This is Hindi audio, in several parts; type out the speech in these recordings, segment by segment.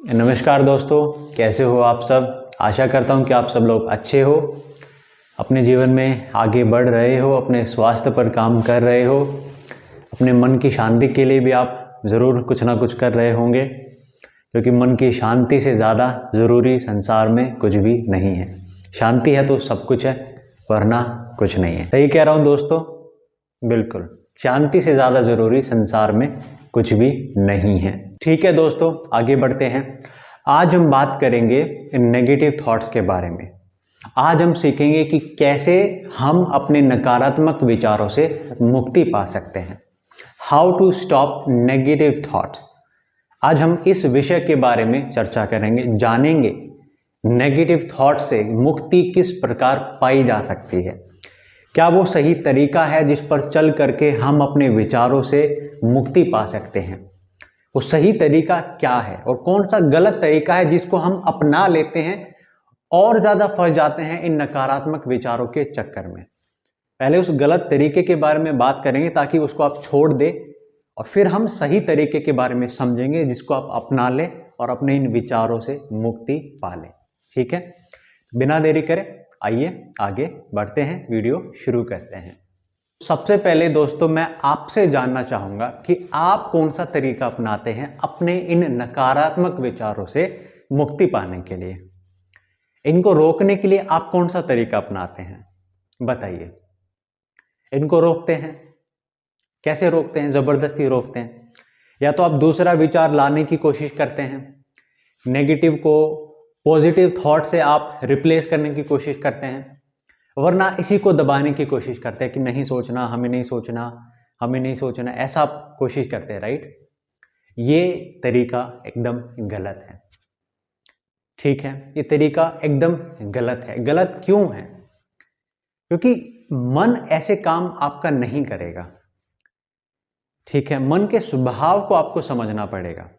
नमस्कार दोस्तों, कैसे हो आप सब। आशा करता हूं कि आप सब लोग अच्छे हो, अपने जीवन में आगे बढ़ रहे हो, अपने स्वास्थ्य पर काम कर रहे हो, अपने मन की शांति के लिए भी आप ज़रूर कुछ ना कुछ कर रहे होंगे, क्योंकि मन की शांति से ज़्यादा ज़रूरी संसार में कुछ भी नहीं है। शांति है तो सब कुछ है, वरना कुछ नहीं है। सही कह रहा हूँ दोस्तों, बिल्कुल शांति से ज़्यादा ज़रूरी संसार में कुछ भी नहीं है। ठीक है दोस्तों, आगे बढ़ते हैं। आज हम बात करेंगे नेगेटिव थॉट्स के बारे में। आज हम सीखेंगे कि कैसे हम अपने नकारात्मक विचारों से मुक्ति पा सकते हैं। How to stop negative thoughts. आज हम इस विषय के बारे में चर्चा करेंगे, जानेंगे नेगेटिव थॉट से मुक्ति किस प्रकार पाई जा सकती है। क्या वो सही तरीका है जिस पर चल करके हम अपने विचारों से मुक्ति पा सकते हैं। वो सही तरीका क्या है और कौन सा गलत तरीका है जिसको हम अपना लेते हैं और ज़्यादा फंस जाते हैं इन नकारात्मक विचारों के चक्कर में। पहले उस गलत तरीके के बारे में बात करेंगे ताकि उसको आप छोड़ दें, और फिर हम सही तरीके के बारे में समझेंगे जिसको आप अपना लें और अपने इन विचारों से मुक्ति पा लें। ठीक है, बिना देरी करें आइए आगे बढ़ते हैं, वीडियो शुरू करते हैं। सबसे पहले दोस्तों, मैं आपसे जानना चाहूँगा कि आप कौन सा तरीका अपनाते हैं अपने इन नकारात्मक विचारों से मुक्ति पाने के लिए। इनको रोकने के लिए आप कौन सा तरीका अपनाते हैं, बताइए। इनको रोकते हैं, कैसे रोकते हैं? ज़बरदस्ती रोकते हैं, या तो आप दूसरा विचार लाने की कोशिश करते हैं, नेगेटिव को पॉजिटिव थॉट से आप रिप्लेस करने की कोशिश करते हैं, वरना इसी को दबाने की कोशिश करते हैं कि नहीं सोचना, हमें नहीं सोचना, हमें नहीं सोचना, ऐसा आप कोशिश करते हैं, राइट। ये तरीका एकदम गलत है। ठीक है, ये तरीका एकदम गलत है। गलत क्यों है? क्योंकि मन ऐसे काम आपका नहीं करेगा। ठीक है, मन के स्वभाव को आपको समझना पड़ेगा।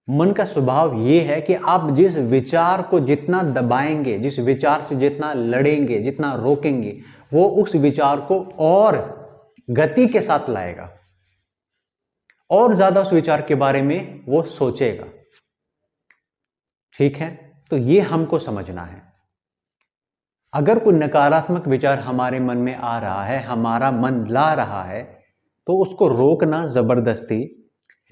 मन का स्वभाव ये है कि आप जिस विचार को जितना दबाएंगे, जिस विचार से जितना लड़ेंगे, जितना रोकेंगे, वो उस विचार को और गति के साथ लाएगा और ज्यादा उस विचार के बारे में वो सोचेगा। ठीक है, तो ये हमको समझना है। अगर कोई नकारात्मक विचार हमारे मन में आ रहा है, हमारा मन ला रहा है, तो उसको रोकना जबरदस्ती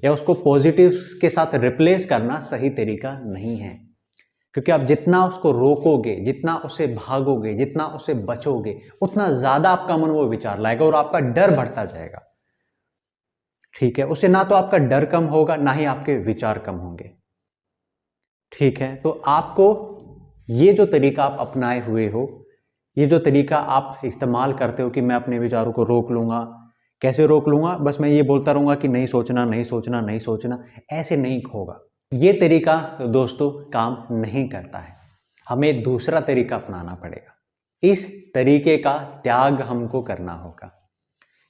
या उसको पॉजिटिव के साथ रिप्लेस करना सही तरीका नहीं है। क्योंकि आप जितना उसको रोकोगे, जितना उससे भागोगे, जितना उससे बचोगे, उतना ज़्यादा आपका मन वो विचार लाएगा और आपका डर बढ़ता जाएगा। ठीक है, उससे ना तो आपका डर कम होगा, ना ही आपके विचार कम होंगे। ठीक है, तो आपको ये जो तरीका आप अपनाए हुए हो, ये जो तरीका आप इस्तेमाल करते हो कि मैं अपने विचारों को रोक लूँगा, कैसे रोक लूँगा, बस मैं ये बोलता रहूँगा कि नहीं सोचना, नहीं सोचना, नहीं सोचना, ऐसे नहीं होगा। ये तरीका दोस्तों काम नहीं करता है। हमें दूसरा तरीका अपनाना पड़ेगा। इस तरीके का त्याग हमको करना होगा,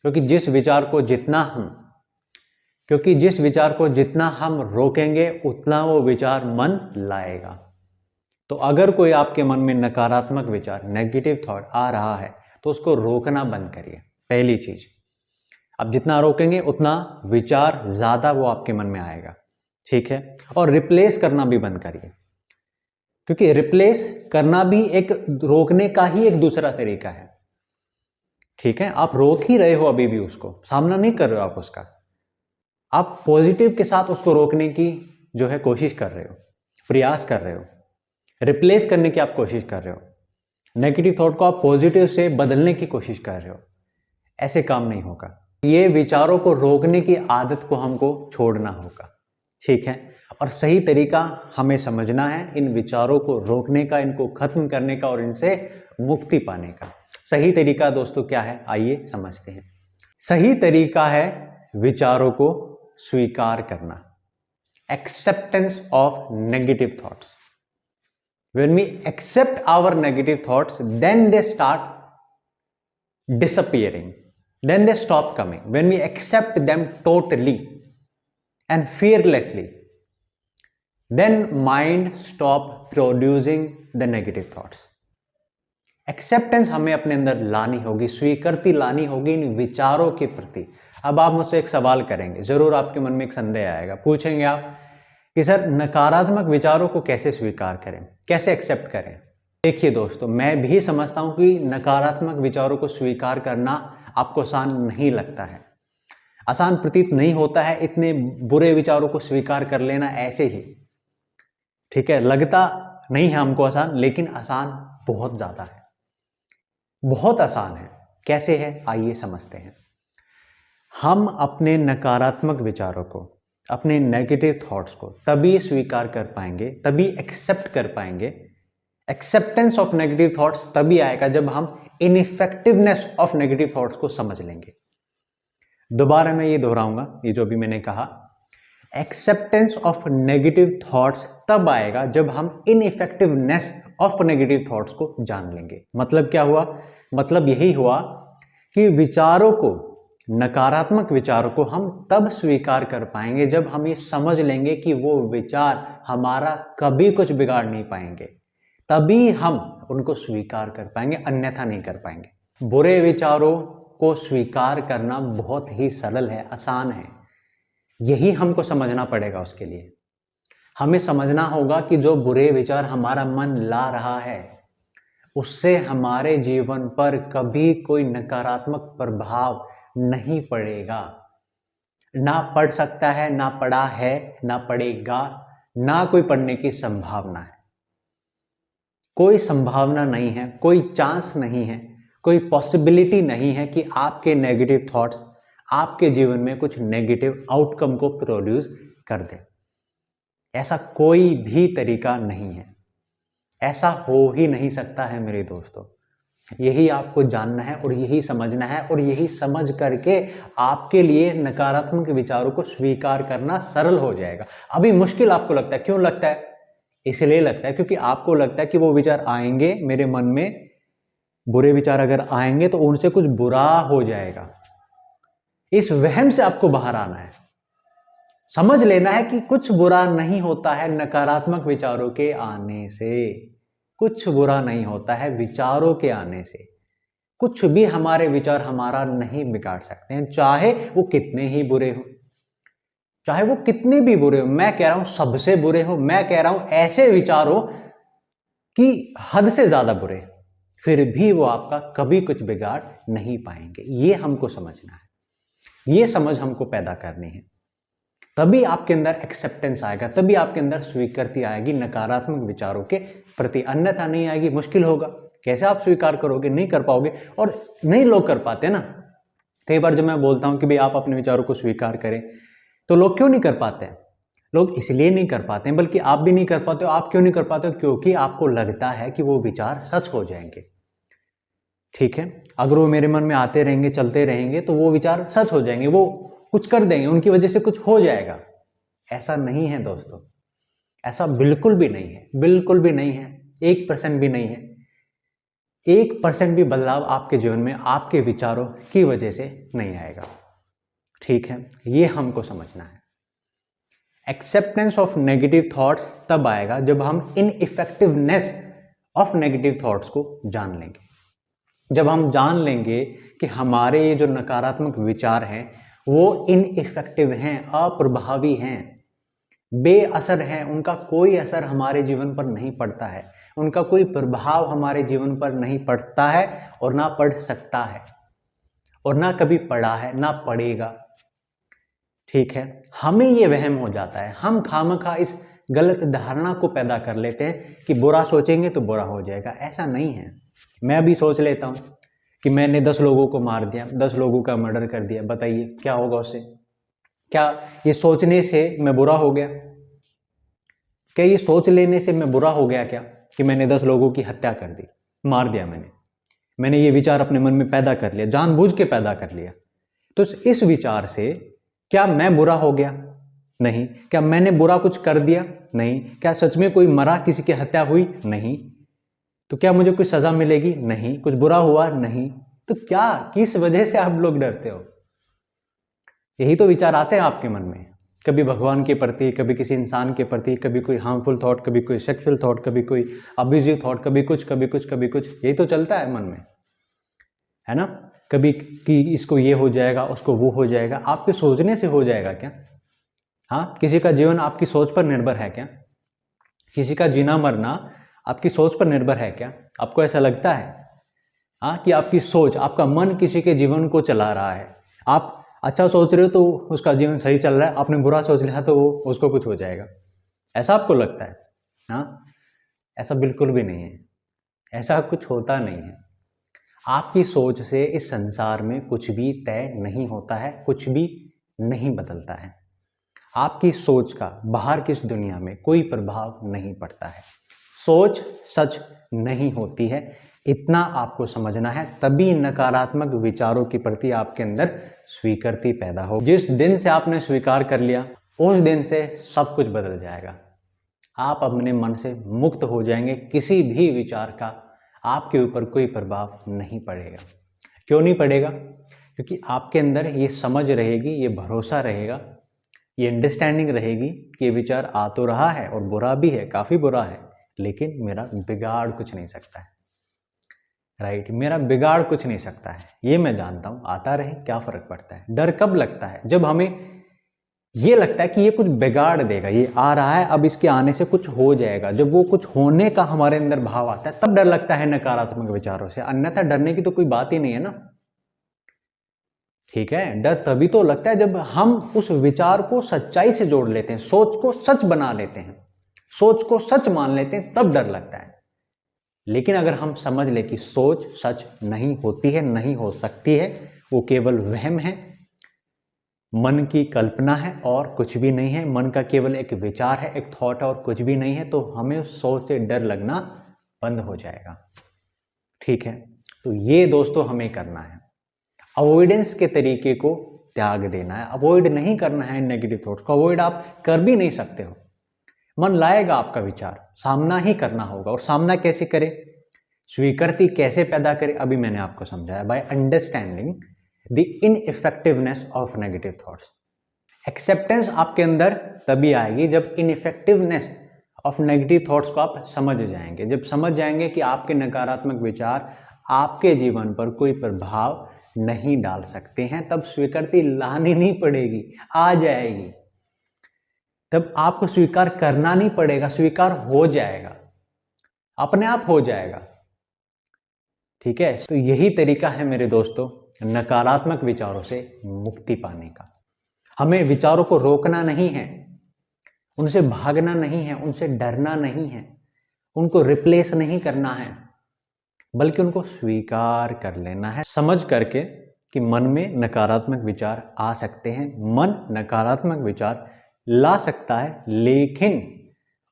क्योंकि जिस विचार को जितना हम रोकेंगे, उतना वो विचार मन लाएगा। तो अगर कोई आपके मन में नकारात्मक विचार, नेगेटिव थॉट आ रहा है, तो उसको रोकना बंद करिए। पहली चीज, आप जितना रोकेंगे उतना विचार ज्यादा वो आपके मन में आएगा। ठीक है, और रिप्लेस करना भी बंद करिए, क्योंकि रिप्लेस करना भी एक रोकने का ही एक दूसरा तरीका है। ठीक है, आप रोक ही रहे हो, अभी भी उसको सामना नहीं कर रहे हो आप उसका, आप पॉजिटिव के साथ उसको रोकने की जो है कोशिश कर रहे हो, प्रयास कर रहे हो, रिप्लेस करने की आप कोशिश कर रहे हो, नेगेटिव थॉट को आप पॉजिटिव से बदलने की कोशिश कर रहे हो। ऐसे काम नहीं होगा। ये विचारों को रोकने की आदत को हमको छोड़ना होगा। ठीक है, और सही तरीका हमें समझना है इन विचारों को रोकने का, इनको खत्म करने का और इनसे मुक्ति पाने का। सही तरीका दोस्तों क्या है, आइए समझते हैं। सही तरीका है विचारों को स्वीकार करना, acceptance of negative thoughts. When we accept our negative thoughts, then they start disappearing. Then they stop coming. When we accept them totally and fearlessly, then mind stop producing the negative thoughts. Acceptance हमें अपने अंदर लानी होगी, स्वीकृति लानी होगी इन विचारों के प्रति। अब आप मुझसे एक सवाल करेंगे, जरूर आपके मन में एक संदेह आएगा, पूछेंगे आप कि सर नकारात्मक विचारों को कैसे स्वीकार करें, कैसे एक्सेप्ट करें। देखिए दोस्तों, मैं भी समझता हूं कि नकारात्मक विचारों को स्वीकार करना आपको आसान नहीं लगता है, आसान प्रतीत नहीं होता है इतने बुरे विचारों को स्वीकार कर लेना ऐसे ही, ठीक है, लगता नहीं है हमको आसान, लेकिन आसान बहुत ज़्यादा है, बहुत आसान है। कैसे है आइए समझते हैं। हम अपने नकारात्मक विचारों को, अपने नेगेटिव थॉट्स को तभी स्वीकार कर पाएंगे, तभी एक्सेप्ट कर पाएंगे, एक्सेप्टेंस ऑफ नेगेटिव थॉट्स तभी आएगा जब हम इनइफेक्टिवनेस ऑफ नेगेटिव थॉट्स को समझ लेंगे। दोबारा मैं ये दोहराऊंगा, ये जो भी मैंने कहा, एक्सेप्टेंस ऑफ नेगेटिव थॉट्स तब आएगा जब हम इनइफेक्टिवनेस ऑफ नेगेटिव थॉट्स को जान लेंगे। मतलब क्या हुआ? मतलब यही हुआ कि विचारों को, नकारात्मक विचारों को हम तब स्वीकार कर पाएंगे जब हम ये समझ लेंगे कि वो विचार हमारा कभी कुछ बिगाड़ नहीं पाएंगे, तभी हम उनको स्वीकार कर पाएंगे, अन्यथा नहीं कर पाएंगे। बुरे विचारों को स्वीकार करना बहुत ही सरल है, आसान है, यही हमको समझना पड़ेगा। उसके लिए हमें समझना होगा कि जो बुरे विचार हमारा मन ला रहा है उससे हमारे जीवन पर कभी कोई नकारात्मक प्रभाव नहीं पड़ेगा, ना पड़ सकता है, ना पड़ा है, ना पड़ेगा, ना कोई पड़ने की संभावना है। कोई संभावना नहीं है, कोई चांस नहीं है, कोई पॉसिबिलिटी नहीं है कि आपके नेगेटिव थॉट्स आपके जीवन में कुछ नेगेटिव आउटकम को प्रोड्यूस कर दे। ऐसा कोई भी तरीका नहीं है, ऐसा हो ही नहीं सकता है मेरे दोस्तों। यही आपको जानना है और यही समझना है, और यही समझ करके आपके लिए नकारात्मक विचारों को स्वीकार करना सरल हो जाएगा। अभी मुश्किल आपको लगता है, क्यों लगता है? इसलिए लगता है क्योंकि आपको लगता है कि वो विचार आएंगे मेरे मन में, बुरे विचार अगर आएंगे तो उनसे कुछ बुरा हो जाएगा। इस वहम से आपको बाहर आना है, समझ लेना है कि कुछ बुरा नहीं होता है नकारात्मक विचारों के आने से, कुछ बुरा नहीं होता है विचारों के आने से। कुछ भी हमारे विचार हमारा नहीं बिगाड़ सकते हैं, चाहे वो कितने ही बुरे हो, चाहे वो कितने भी बुरे हो। मैं कह रहा हूं सबसे बुरे हो, मैं कह रहा हूं ऐसे विचार हो कि हद से ज्यादा बुरे, फिर भी वो आपका कभी कुछ बिगाड़ नहीं पाएंगे। ये हमको समझना है, ये समझ हमको पैदा करनी है, तभी आपके अंदर एक्सेप्टेंस आएगा, तभी आपके अंदर स्वीकृति आएगी नकारात्मक विचारों के प्रति, अन्यथा नहीं आएगी। मुश्किल होगा, कैसे आप स्वीकार करोगे? नहीं कर पाओगे, और नहीं लोग कर पाते ना। कई बार जब मैं बोलता हूं कि भाई आप अपने विचारों को स्वीकार करें, तो लोग क्यों नहीं कर पाते हैं? लोग इसलिए नहीं कर पाते हैं, बल्कि आप भी नहीं कर पाते हो। आप क्यों नहीं कर पाते हो? क्योंकि आपको लगता है कि वो विचार सच हो जाएंगे। ठीक है, अगर वो मेरे मन में आते रहेंगे, चलते रहेंगे, तो वो विचार सच हो जाएंगे, वो कुछ कर देंगे, उनकी वजह से कुछ हो जाएगा। ऐसा नहीं है दोस्तों, ऐसा बिल्कुल भी नहीं है, बिल्कुल भी नहीं है, 1% भी नहीं है। 1% भी बदलाव आपके जीवन में आपके विचारों की वजह से नहीं आएगा। ठीक है, ये हमको समझना है। एक्सेप्टेंस ऑफ नेगेटिव थॉट्स तब आएगा जब हम इनइफेक्टिवनेस ऑफ नेगेटिव थॉट्स को जान लेंगे। जब हम जान लेंगे कि हमारे ये जो नकारात्मक विचार हैं वो इनइफेक्टिव हैं, अप्रभावी हैं, बेअसर हैं, उनका कोई असर हमारे जीवन पर नहीं पड़ता है, उनका कोई प्रभाव हमारे जीवन पर नहीं पड़ता है, और ना पड़ सकता है, और ना कभी पड़ा है, ना पड़ेगा। ठीक है, हमें ये वहम हो जाता है, हम खामखा इस गलत धारणा को पैदा कर लेते हैं कि बुरा सोचेंगे तो बुरा हो जाएगा। ऐसा नहीं है। मैं भी सोच लेता हूँ कि मैंने 10 लोगों को मार दिया, 10 लोगों का मर्डर कर दिया, बताइए क्या होगा उससे? क्या ये सोचने से मैं बुरा हो गया? क्या ये सोच लेने से मैं बुरा हो गया क्या कि मैंने 10 लोगों की हत्या कर दी, मार दिया? मैंने ये विचार अपने मन में पैदा कर लिया, जानबूझ के पैदा कर लिया, तो इस विचार से क्या मैं बुरा हो गया? नहीं। क्या मैंने बुरा कुछ कर दिया? नहीं। क्या सच में कोई मरा, किसी की हत्या हुई? नहीं। तो क्या मुझे कोई सजा मिलेगी? नहीं। कुछ बुरा हुआ? नहीं। तो क्या, किस वजह से आप लोग डरते हो? यही तो विचार आते हैं आपके मन में, कभी भगवान के प्रति, कभी किसी इंसान के प्रति, कभी कोई हार्मफुल थॉट, कभी कोई सेक्सुअल थॉट, कभी कोई अब्यूजिव थॉट, कभी कुछ कभी कुछ कभी कुछ, यही तो चलता है मन में, है ना? कभी कि इसको ये हो जाएगा, उसको वो हो जाएगा। आपके सोचने से हो जाएगा क्या? हाँ, किसी का जीवन आपकी सोच पर निर्भर है क्या? किसी का जीना मरना आपकी सोच पर निर्भर है क्या? आपको ऐसा लगता है हाँ कि आपकी सोच, आपका मन किसी के जीवन को चला रहा है? आप अच्छा सोच रहे हो तो उसका जीवन सही चल रहा है, आपने बुरा सोच लिया तो वो उसको कुछ हो जाएगा, ऐसा आपको लगता है? हाँ, ऐसा बिल्कुल भी नहीं है, ऐसा कुछ होता नहीं है। आपकी सोच से इस संसार में कुछ भी तय नहीं होता है, कुछ भी नहीं बदलता है। आपकी सोच का बाहर की इस दुनिया में कोई प्रभाव नहीं पड़ता है। सोच सच नहीं होती है, इतना आपको समझना है, तभी नकारात्मक विचारों के प्रति आपके अंदर स्वीकृति पैदा हो। जिस दिन से आपने स्वीकार कर लिया उस दिन से सब कुछ बदल जाएगा। आप अपने मन से मुक्त हो जाएंगे, किसी भी विचार का आपके ऊपर कोई प्रभाव नहीं पड़ेगा। क्यों नहीं पड़ेगा? क्योंकि आपके अंदर ये समझ रहेगी, ये भरोसा रहेगा, ये अंडरस्टैंडिंग रहेगी कि ये विचार आ तो रहा है और बुरा भी है, काफ़ी बुरा है, लेकिन मेरा बिगाड़ कुछ नहीं सकता है। राइट, मेरा बिगाड़ कुछ नहीं सकता है, ये मैं जानता हूँ, आता रहे, क्या फ़र्क पड़ता है। डर कब लगता है? जब हमें ये लगता है कि ये कुछ बिगाड़ देगा, ये आ रहा है, अब इसके आने से कुछ हो जाएगा। जब वो कुछ होने का हमारे अंदर भाव आता है तब डर लगता है नकारात्मक विचारों से, अन्यथा डरने की तो कोई बात ही नहीं है ना। ठीक है, डर तभी तो लगता है जब हम उस विचार को सच्चाई से जोड़ लेते हैं, सोच को सच बना लेते हैं, सोच को सच मान लेते हैं, तब डर लगता है। लेकिन अगर हम समझ ले कि सोच सच नहीं होती है, नहीं हो सकती है, वो केवल वहम है, मन की कल्पना है और कुछ भी नहीं है, मन का केवल एक विचार है, एक थॉट है और कुछ भी नहीं है, तो हमें उस सोच से डर लगना बंद हो जाएगा। ठीक है, तो ये दोस्तों हमें करना है, अवॉइडेंस के तरीके को त्याग देना है। अवॉइड नहीं करना है नेगेटिव थॉट्स को, अवॉइड आप कर भी नहीं सकते हो। मन लाएगा आपका विचार, सामना ही करना होगा। और सामना कैसे करें, स्वीकृति कैसे पैदा करें, अभी मैंने आपको समझाया, by understanding the इनइफेक्टिवनेस of negative thoughts. Acceptance आपके अंदर तभी आएगी जब इनइफेक्टिवनेस ऑफ नेगेटिव थॉट्स को आप समझ जाएंगे। जब समझ जाएंगे कि आपके नकारात्मक विचार आपके जीवन पर कोई प्रभाव नहीं डाल सकते हैं, तब स्वीकृति लानी नहीं पड़ेगी, आ जाएगी। तब आपको स्वीकार करना नहीं पड़ेगा, स्वीकार हो जाएगा, अपने आप हो जाएगा। ठीक है, तो यही तरीका है मेरे दोस्तों नकारात्मक विचारों से मुक्ति पाने का। हमें विचारों को रोकना नहीं है, उनसे भागना नहीं है, उनसे डरना नहीं है, उनको रिप्लेस नहीं करना है, बल्कि उनको स्वीकार कर लेना है, समझ करके कि मन में नकारात्मक विचार आ सकते हैं। मन नकारात्मक विचार ला सकता है, लेकिन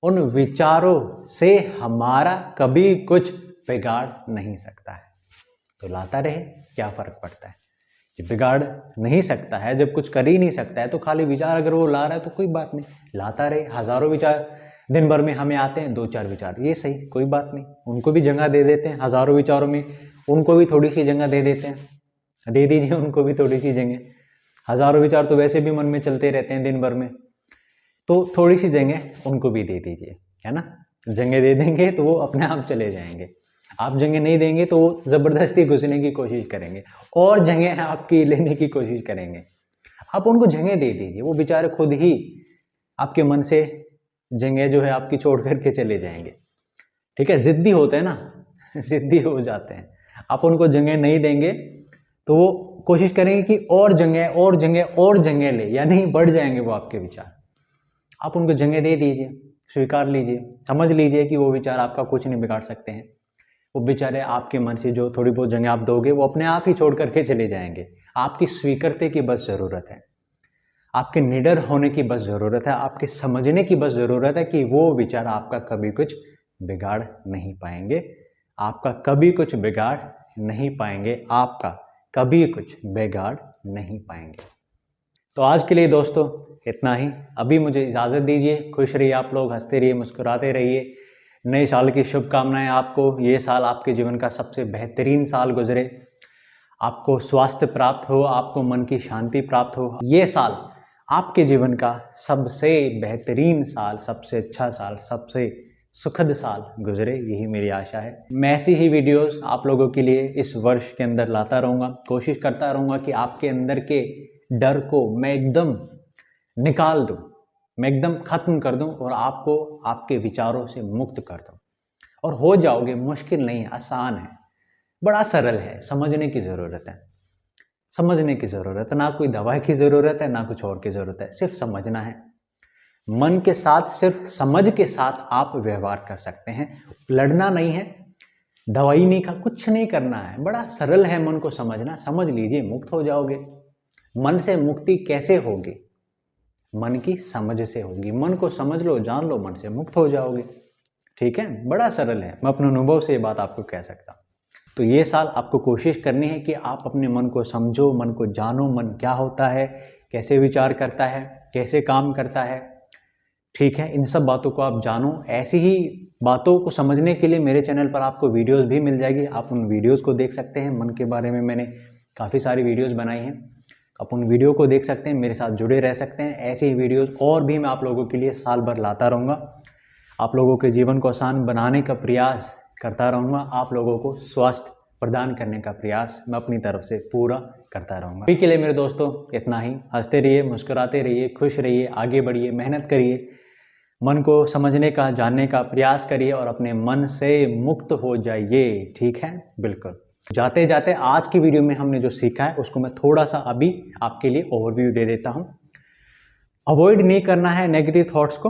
उन विचारों से हमारा कभी कुछ बिगाड़ नहीं सकता है। तो लाता रहे, क्या फर्क पड़ता है? जब बिगाड़ नहीं सकता है, जब कुछ कर ही नहीं सकता है, तो खाली विचार अगर वो ला रहा है तो कोई बात नहीं, लाता रहे। हजारों विचार दिन भर में हमें आते हैं, 2-4 विचार, ये सही, कोई बात नहीं, उनको भी जगह दे देते हैं। हजारों विचारों में उनको भी थोड़ी सी जगह दे देते हैं, दे दीजिए उनको भी थोड़ी सी जगह। हजारों विचार तो वैसे भी मन में चलते रहते हैं दिन भर में, तो थोड़ी सी जगह उनको भी दे दीजिए, है ना। जगह दे देंगे तो वो अपने आप चले जाएंगे, आप जगह नहीं देंगे तो वो ज़बरदस्ती घुसने की कोशिश करेंगे और जगह आपकी लेने की कोशिश करेंगे। आप उनको जगह दे दीजिए, वो बेचारे खुद ही आपके मन से जगह जो है आपकी छोड़ करके चले जाएंगे। ठीक है, ज़िद्दी होते हैं ना, ज़िद्दी हो जाते हैं। आप उनको जगह नहीं देंगे तो वो कोशिश करेंगे कि और जगह और जगह और जगह ले, यानी बढ़ जाएंगे वो आपके विचार। आप उनको जगह दे दीजिए, स्वीकार लीजिए, समझ लीजिए कि वो विचार आपका कुछ नहीं बिगाड़ सकते हैं। वो बेचारे आपके मन से जो थोड़ी बहुत जगह आप दोगे वो अपने आप ही छोड़ करके चले जाएंगे। आपकी स्वीकृति की बस ज़रूरत है, आपके निडर होने की बस ज़रूरत है, आपके समझने की बस ज़रूरत है कि वो विचार आपका कभी कुछ बिगाड़ नहीं पाएंगे, आपका कभी कुछ बिगाड़ नहीं पाएंगे, आपका कभी कुछ बिगाड़ नहीं पाएंगे। तो आज के लिए दोस्तों इतना ही। अभी मुझे इजाज़त दीजिए। खुश रहिए आप लोग, हंसते रहिए, मुस्कुराते रहिए। नए साल की शुभकामनाएं आपको। ये साल आपके जीवन का सबसे बेहतरीन साल गुजरे, आपको स्वास्थ्य प्राप्त हो, आपको मन की शांति प्राप्त हो। ये साल आपके जीवन का सबसे बेहतरीन साल, सबसे अच्छा साल, सबसे सुखद साल गुजरे, यही मेरी आशा है। मैं ऐसी ही वीडियोस आप लोगों के लिए इस वर्ष के अंदर लाता रहूँगा। कोशिश करता रहूँगा कि आपके अंदर के डर को मैं एकदम निकाल दूँ, मैं एकदम ख़त्म कर दूं और आपको आपके विचारों से मुक्त कर दूं, और हो जाओगे। मुश्किल नहीं है, आसान है, बड़ा सरल है। समझने की ज़रूरत है, समझने की ज़रूरत है। ना कोई दवाई की ज़रूरत है, ना कुछ और की ज़रूरत है, सिर्फ समझना है। मन के साथ, सिर्फ समझ के साथ आप व्यवहार कर सकते हैं। लड़ना नहीं है, दवाई नहीं का, कुछ नहीं करना है, बड़ा सरल है। मन को समझना, समझ लीजिए, मुक्त हो जाओगे। मन से मुक्ति कैसे होगी? मन की समझ से होगी। मन को समझ लो, जान लो, मन से मुक्त हो जाओगे। ठीक है, बड़ा सरल है। मैं अपने अनुभव से ये बात आपको कह सकता हूँ। तो ये साल आपको कोशिश करनी है कि आप अपने मन को समझो, मन को जानो, मन क्या होता है, कैसे विचार करता है, कैसे काम करता है। ठीक है, इन सब बातों को आप जानो। ऐसी ही बातों को समझने के लिए मेरे चैनल पर आपको वीडियोस भी मिल जाएगी, आप उन वीडियोस को देख सकते हैं। मन के बारे में मैंने काफ़ी सारी वीडियोस बनाई हैं, आप उन वीडियो को देख सकते हैं, मेरे साथ जुड़े रह सकते हैं। ऐसे ही वीडियोस और भी मैं आप लोगों के लिए साल भर लाता रहूँगा। आप लोगों के जीवन को आसान बनाने का प्रयास करता रहूँगा। आप लोगों को स्वास्थ्य प्रदान करने का प्रयास मैं अपनी तरफ से पूरा करता रहूँगा। अभी के लिए मेरे दोस्तों इतना ही। हंसते रहिए, मुस्कुराते रहिए, खुश रहिए, आगे बढ़िए, मेहनत करिए, मन को समझने का, जानने का प्रयास करिए और अपने मन से मुक्त हो जाइए। ठीक है, बिल्कुल। जाते जाते आज की वीडियो में हमने जो सीखा है उसको मैं थोड़ा सा अभी आपके लिए ओवरव्यू दे देता हूँ। अवॉइड नहीं करना है नेगेटिव थॉट्स को।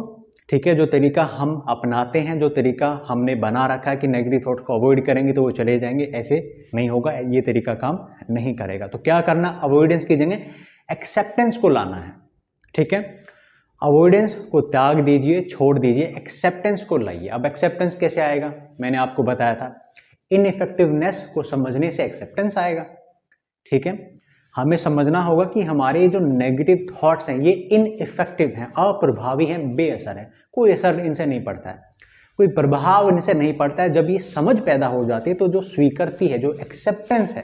ठीक है, जो तरीका हम अपनाते हैं, जो तरीका हमने बना रखा है कि नेगेटिव थॉट्स को अवॉइड करेंगे तो वो चले जाएंगे, ऐसे नहीं होगा, ये तरीका काम नहीं करेगा। तो क्या करना, अवॉइडेंस की जगह एक्सेप्टेंस को लाना है। ठीक है, अवॉइडेंस को त्याग दीजिए, छोड़ दीजिए, एक्सेप्टेंस को लाइए। अब एक्सेप्टेंस कैसे आएगा, मैंने आपको बताया था, इनइफेक्टिवनेस को समझने से एक्सेप्टेंस आएगा। ठीक है, हमें समझना होगा कि हमारे जो नेगेटिव थॉट्स हैं ये इनइफेक्टिव हैं, अप्रभावी हैं, बेअसर है, कोई असर इनसे नहीं पड़ता है, कोई प्रभाव इनसे नहीं पड़ता है। जब ये समझ पैदा हो जाती है तो जो स्वीकृति है, जो एक्सेप्टेंस है,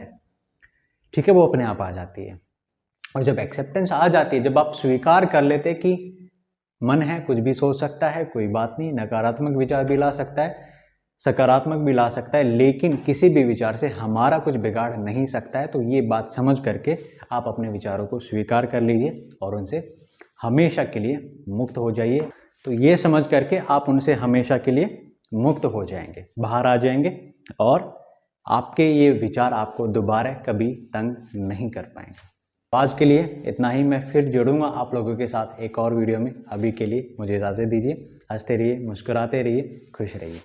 ठीक है, वो अपने आप आ जाती है। और जब एक्सेप्टेंस आ जाती है, जब आप स्वीकार कर लेते कि मन है, कुछ भी सोच सकता है, कोई बात नहीं, नकारात्मक विचार भी ला सकता है, सकारात्मक भी ला सकता है, लेकिन किसी भी विचार से हमारा कुछ बिगाड़ नहीं सकता है। तो ये बात समझ करके आप अपने विचारों को स्वीकार कर लीजिए और उनसे हमेशा के लिए मुक्त हो जाइए। तो ये समझ करके आप उनसे हमेशा के लिए मुक्त हो जाएंगे, बाहर आ जाएंगे, और आपके ये विचार आपको दोबारा कभी तंग नहीं कर पाएंगे। आज के लिए इतना ही। मैं फिर जुड़ूंगा आप लोगों के साथ एक और वीडियो में। अभी के लिए मुझे इजाज़त दीजिए। हंसते रहिए, मुस्कुराते रहिए, खुश रहिए।